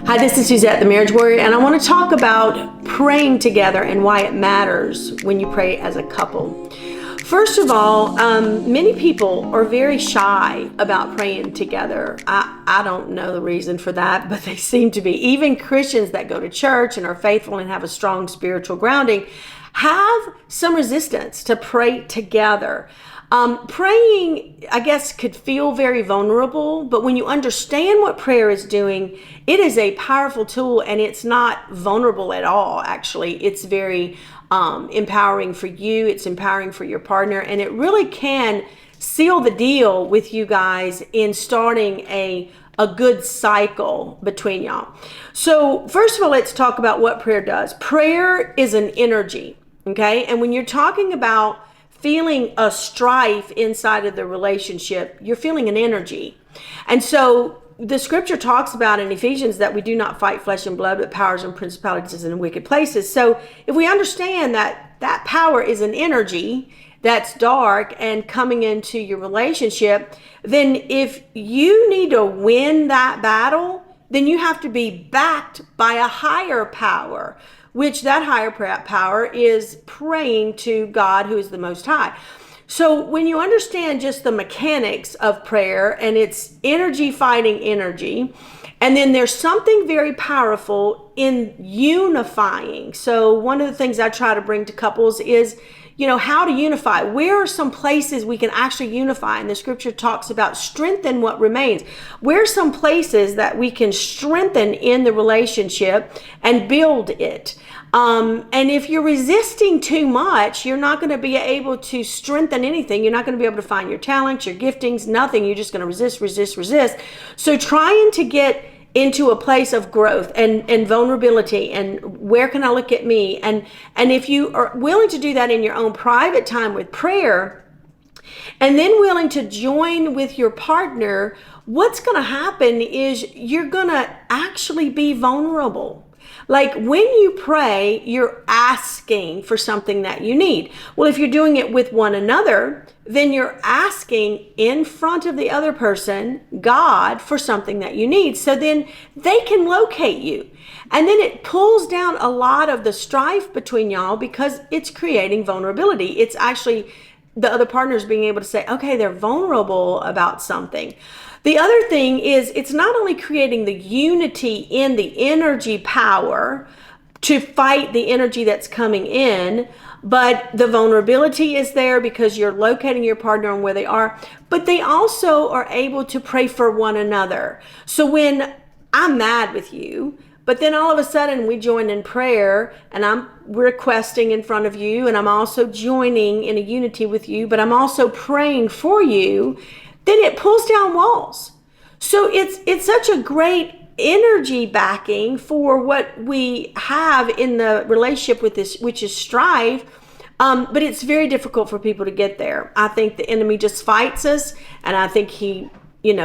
Hi, this is Suzette, the Marriage Warrior, and I want to talk about praying together and why it matters when you pray as a couple. First of all, many people are very shy about praying together. I don't know the reason for that, but they seem to be. Even Christians that go to church and are faithful and have a strong spiritual grounding have some resistance to pray together. Praying, I guess, could feel very vulnerable, but when you understand what prayer is doing, it is a powerful tool, and it's not vulnerable at all. Actually, it's very empowering for you. It's empowering for your partner, and it really can seal the deal with you guys in starting a good cycle between y'all. So first of all, let's talk about what prayer does. Prayer is an energy, okay? And when you're talking about feeling a strife inside of the relationship, you're feeling an energy. And so the scripture talks about in Ephesians that we do not fight flesh and blood, but powers and principalities and wicked places. So if we understand that that power is an energy that's dark and coming into your relationship, then if you need to win that battle, then you have to be backed by a higher power, which that higher power is praying to God, who is the Most High. So when you understand just the mechanics of prayer, and it's energy fighting energy, and then there's something very powerful in unifying. So one of the things I try to bring to couples is, how to unify. Where are some places we can actually unify? And the scripture talks about strengthen what remains. Where are some places that we can strengthen in the relationship and build it? And if you're resisting too much, you're not going to be able to strengthen anything. You're not going to be able to find your talents, your giftings, nothing. You're just going to resist. So trying to get into a place of growth and vulnerability, and where can I look at me? And if you are willing to do that in your own private time with prayer, and then willing to join with your partner, what's going to happen is you're going to actually be vulnerable. Like when you pray, you're asking for something that you need. Well, if you're doing it with one another, then you're asking in front of the other person, God, for something that you need. So then they can locate you. And then it pulls down a lot of the strife between y'all, because it's creating vulnerability. It's actually the other partners being able to say, okay, they're vulnerable about something. The other thing is, it's not only creating the unity in the energy power to fight the energy that's coming in, but the vulnerability is there because you're locating your partner on where they are, but they also are able to pray for one another. So when I'm mad with you, but then all of a sudden we join in prayer, and I'm requesting in front of you, and I'm also joining in a unity with you, but I'm also praying for you, then it pulls down walls. So it's such a great energy backing for what we have in the relationship with this, which is strife. But it's very difficult for people to get there. I think the enemy just fights us, and I think he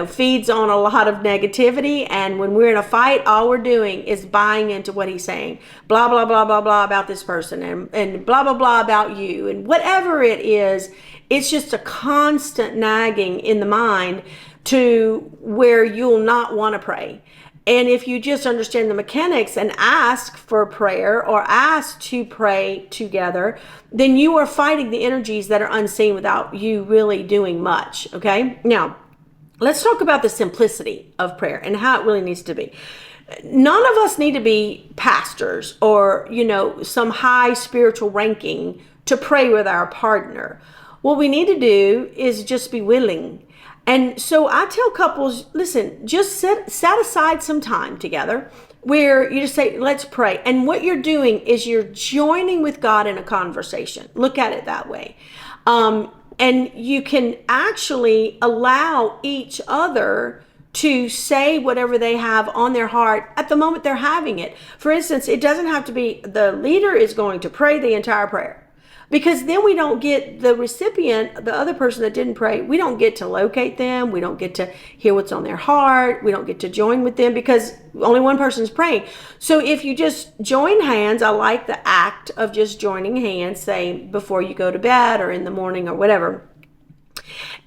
feeds on a lot of negativity. And when we're in a fight, all we're doing is buying into what he's saying. Blah, blah, blah, blah, blah about this person, and blah, blah, blah about you. And whatever it is, it's just a constant nagging in the mind to where you'll not want to pray. And if you just understand the mechanics and ask for prayer or ask to pray together, then you are fighting the energies that are unseen without you really doing much. Okay? Now, let's talk about the simplicity of prayer and how it really needs to be. None of us need to be pastors or, some high spiritual ranking to pray with our partner. What we need to do is just be willing. And so I tell couples, listen, just set aside some time together where you just say, let's pray. And what you're doing is you're joining with God in a conversation. Look at it that way. And you can actually allow each other to say whatever they have on their heart at the moment they're having it. For instance, it doesn't have to be the leader is going to pray the entire prayer, because then we don't get the recipient, the other person that didn't pray, we don't get to locate them. We don't get to hear what's on their heart. We don't get to join with them because only one person's praying. So if you just join hands, I like the act of just joining hands, say before you go to bed or in the morning or whatever.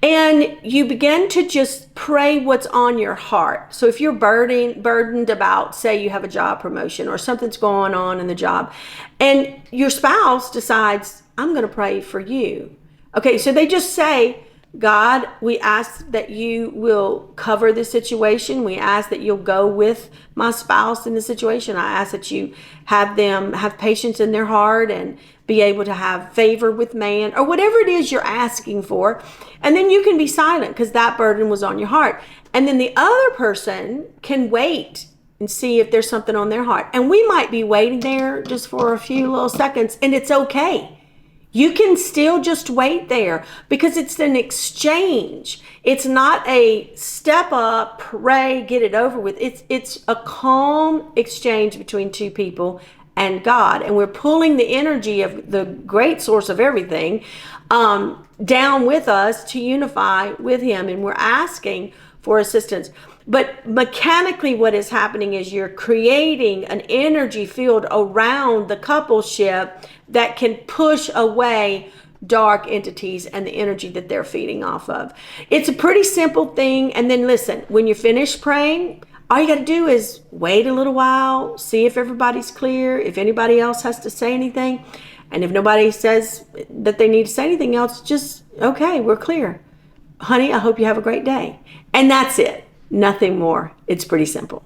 And you begin to just pray what's on your heart. So if you're burdened about, say you have a job promotion or something's going on in the job, and your spouse decides, I'm going to pray for you. Okay, so they just say, God, we ask that you will cover this situation. We ask that you'll go with my spouse in the situation. I ask that you have them have patience in their heart and be able to have favor with man, or whatever it is you're asking for. And then you can be silent because that burden was on your heart. And then the other person can wait and see if there's something on their heart. And we might be waiting there just for a few little seconds, and it's okay. You can still just wait there because it's an exchange. It's not a step up, pray, get it over with. It's a calm exchange between two people and God. And we're pulling the energy of the great source of everything down with us to unify with him. And we're asking for assistance. But mechanically what is happening is you're creating an energy field around the coupleship that can push away dark entities and the energy that they're feeding off of. It's a pretty simple thing. And then listen, when you finish praying, all you got to do is wait a little while, see if everybody's clear, if anybody else has to say anything. And if nobody says that they need to say anything else, just, okay, we're clear. Honey, I hope you have a great day. And that's it. Nothing more. It's pretty simple.